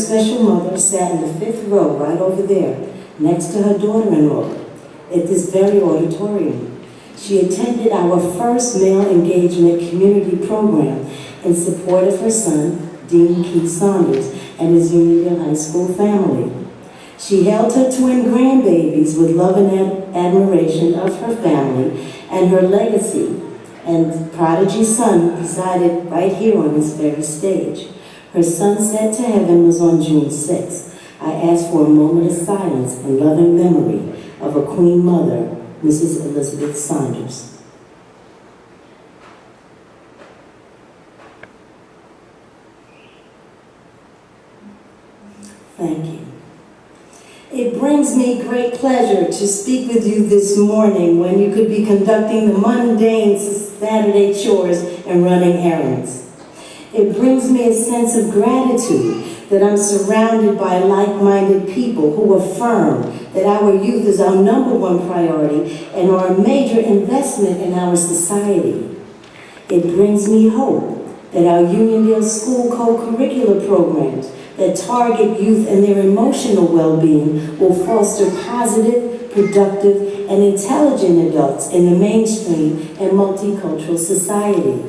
special mother sat in the 5th row right over there, next to her daughter-in-law, at this very auditorium. She attended our first male engagement community program in support of her son, Dean Keith Saunders, and his Uniondale High School family. She held her twin grandbabies with love and admiration of her family and her legacy, and prodigy son presided right here on this very stage. Her sunset to heaven was on June 6th. I asked for a moment of silence and loving memory of her queen mother, Mrs. Elizabeth Saunders. Thank you. It brings me great pleasure to speak with you this morning when you could be conducting the mundane Saturday chores and running errands. It brings me a sense of gratitude that I'm surrounded by like-minded people who affirm that our youth is our #1 priority and are a major investment in our society. It brings me hope that our Uniondale School co-curricular programs that target youth and their emotional well-being will foster positive, productive, and intelligent adults in the mainstream and multicultural society.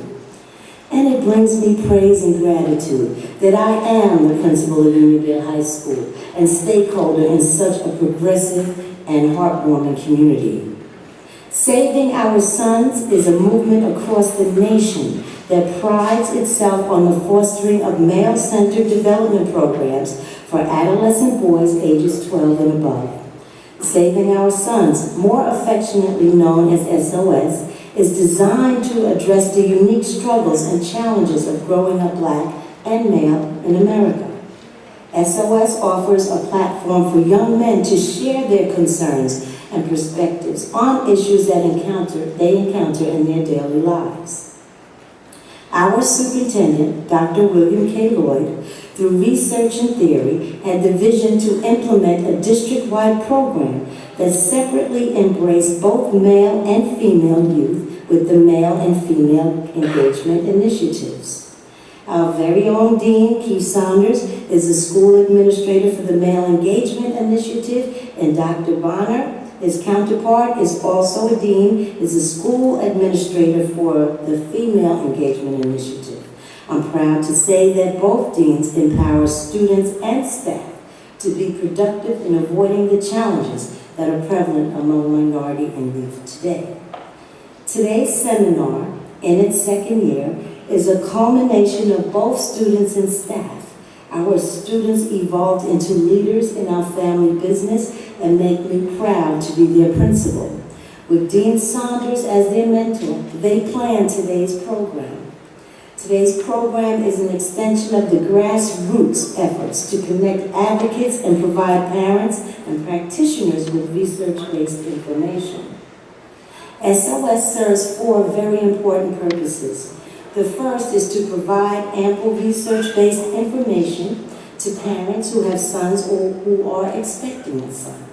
And it brings me praise and gratitude that I am the principal of Uniondale High School and stakeholder in such a progressive and heartwarming community. Saving Our Sons is a movement across the nation that prides itself on the fostering of male-centered development programs for adolescent boys ages 12 and above. Saving Our Sons, more affectionately known as SOS, is designed to address the unique struggles and challenges of growing up Black and male in America. SOS offers a platform for young men to share their concerns and perspectives on issues that they encounter in their daily lives. Our superintendent, Dr. William K. Lloyd, through research and theory, had the vision to implement a district-wide program that separately embraced both male and female youth with the male and female engagement initiatives. Our very own Dean, Keith Saunders, is the school administrator for the Male Engagement Initiative, and Dr. Bonner, his counterpart, is also a dean, is a school administrator for the Female Engagement Initiative. I'm proud to say that both deans empower students and staff to be productive in avoiding the challenges that are prevalent among minority and youth today. Today's seminar, in its second year, is a culmination of both students and staff. Our students evolved into leaders in our family business and make me proud to be their principal. With Dean Saunders as their mentor, they plan today's program. Today's program is an extension of the grassroots efforts to connect advocates and provide parents and practitioners with research-based information. SOS serves 4 very important purposes. The first is to provide ample research-based information to parents who have sons or who are expecting a son.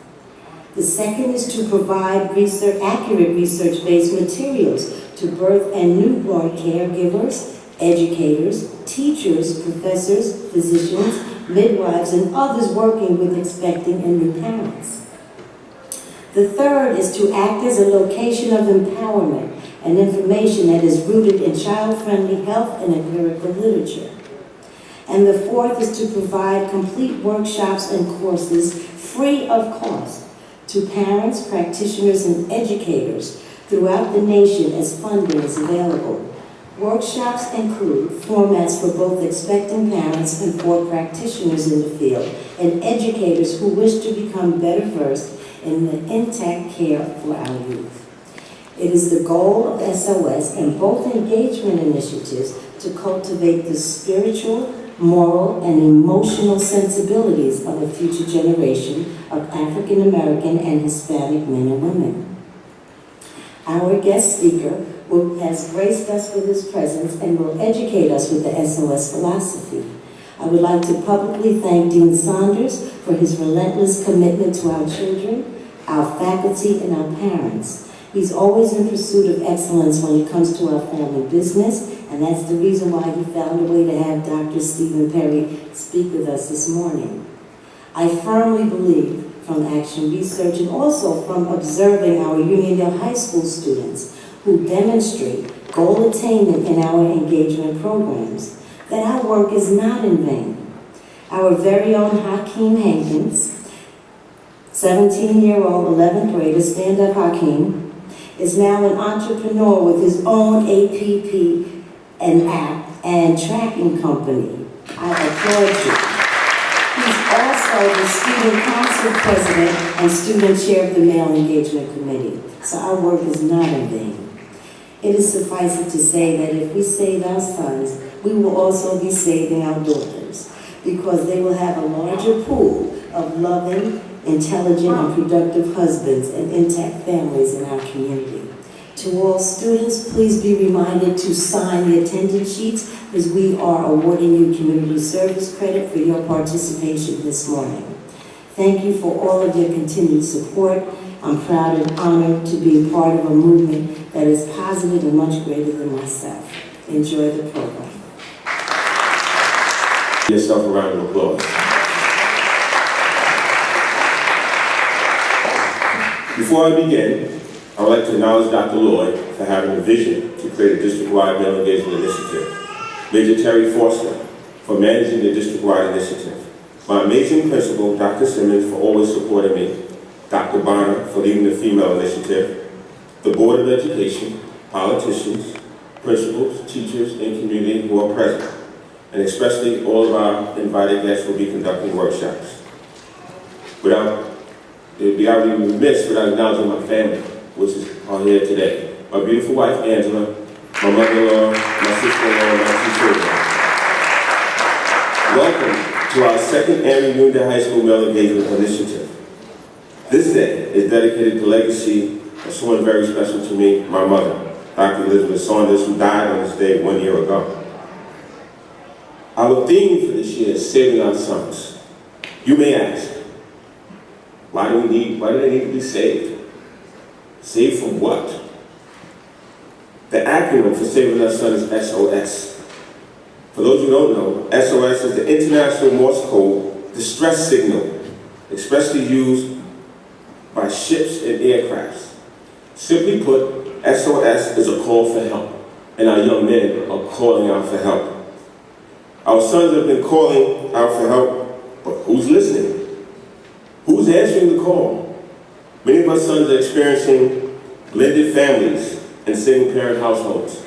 The second is to provide accurate research-based materials to birth and newborn caregivers, educators, teachers, professors, physicians, midwives, and others working with expecting and new parents. The third is to act as a location of empowerment and information that is rooted in child-friendly health and empirical literature. And the fourth is to provide complete workshops and courses free of cost to parents, practitioners, and educators throughout the nation as funding is available. Workshops include formats for both expecting parents and for practitioners in the field and educators who wish to become better versed in the intact care for our youth. It is the goal of SOS and both engagement initiatives to cultivate the spiritual, moral, and emotional sensibilities of a future generation of African American and Hispanic men and women. Our guest speaker has graced us with his presence and will educate us with the SOS philosophy. I would like to publicly thank Dean Saunders for his relentless commitment to our children, our faculty, and our parents. He's always in pursuit of excellence when it comes to our family business, And that's the reason why he found a way to have Dr. Stephen Perry speak with us this morning. I firmly believe, from action research and also from observing our Uniondale High School students who demonstrate goal attainment in our engagement programs, that our work is not in vain. Our very own Hakeem Hankins, 17-year-old 11th grader, stand up Hakeem, is now an entrepreneur with his own APP and app and tracking company. I applaud you. He's also the student council president and student chair of the male engagement committee. So our work is not in vain. It is suffice it to say that if we save our sons, we will also be saving our daughters, because they will have a larger pool of loving, intelligent, and productive husbands and intact families in our community. To all students, please be reminded to sign the attendance sheets, because we are awarding you community service credit for your participation this morning. Thank you for all of your continued support. I'm proud and honored to be a part of a movement that is positive and much greater than myself. Enjoy the program. Yourself a round of applause. Before I begin, I would like to acknowledge Dr. Lloyd for having a vision to create a district-wide male engagement initiative, Major Terry Forster for managing the district-wide initiative, my amazing principal, Dr. Simmons, for always supporting me, Dr. Bonner for leading the female initiative, the Board of Education, politicians, principals, teachers, and community who are present, and especially all of our invited guests who will be conducting workshops. It would be remiss without acknowledging my family, which are here today. My beautiful wife, Angela, my mother-in-law, my sister-in-law, and my two children. Welcome to our second annual Uniondale High School Male Engagement Initiative. This day is dedicated to the legacy of someone very special to me, my mother, Dr. Elizabeth Saunders, who died on this day 1 year ago. Our theme for this year is Saving Our Sons. You may ask, why do they need to be saved? Saved from what? The acronym for Saving Our Sons is SOS. For those who don't know, SOS is the International Morse Code distress signal, especially used by ships and aircrafts. Simply put, SOS is a call for help, and our young men are calling out for help. Our sons have been calling out for help, but who's listening? Who's answering the call? Many of our sons are experiencing blended families and single-parent households.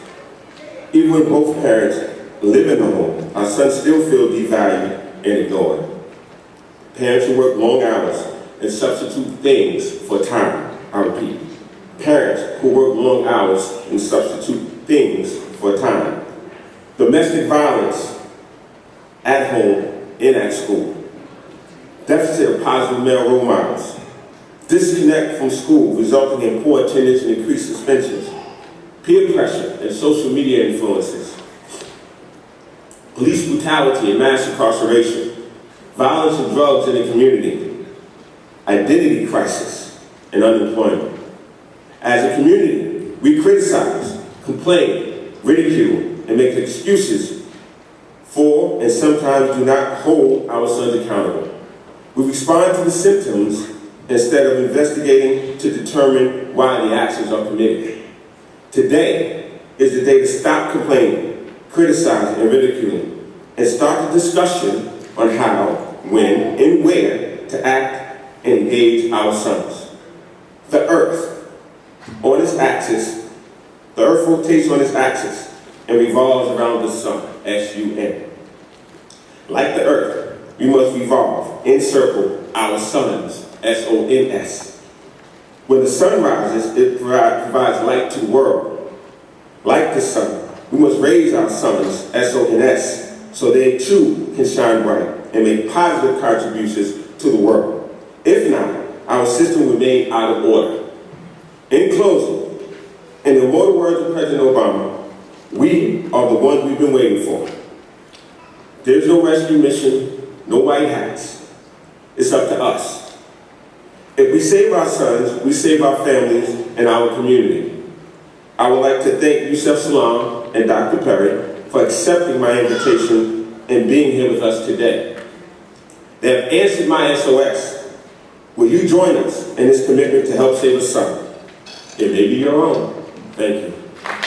Even when both parents live in the home, our sons still feel devalued and ignored. Parents who work long hours and substitute things for time. I repeat, parents who work long hours and substitute things for time. Domestic violence at home and at school. Deficit of positive male role models. Disconnect from school, resulting in poor attendance and increased suspensions. Peer pressure and social media influences. Police brutality and mass incarceration. Violence and drugs in the community. Identity crisis and unemployment. As a community, we criticize, complain, ridicule, and make excuses for and sometimes do not hold our sons accountable. We respond to the symptoms instead of investigating to determine why the actions are committed. Today is the day to stop complaining, criticizing, and ridiculing, and start the discussion on how, when, and where to act and engage our sons. The earth rotates on its axis and revolves around the sun, S-U-N. Like the earth, we must revolve, encircle our sons, S-O-N-S. When the sun rises, it provides light to the world. Like the sun, we must raise our sons, S-O-N-S, so they too can shine bright and make positive contributions to the world. If not, our system will remain out of order. In closing, in the immortal words of President Obama, we are the ones we've been waiting for. There's no rescue mission, no white hats. It's up to us. If we save our sons, we save our families and our community. I would like to thank Yusef Salaam, Tom and Dr. Perry for accepting my invitation and being here with us today. They have answered my SOS. Will you join us in this commitment to help save a son? It may be your own. Thank you.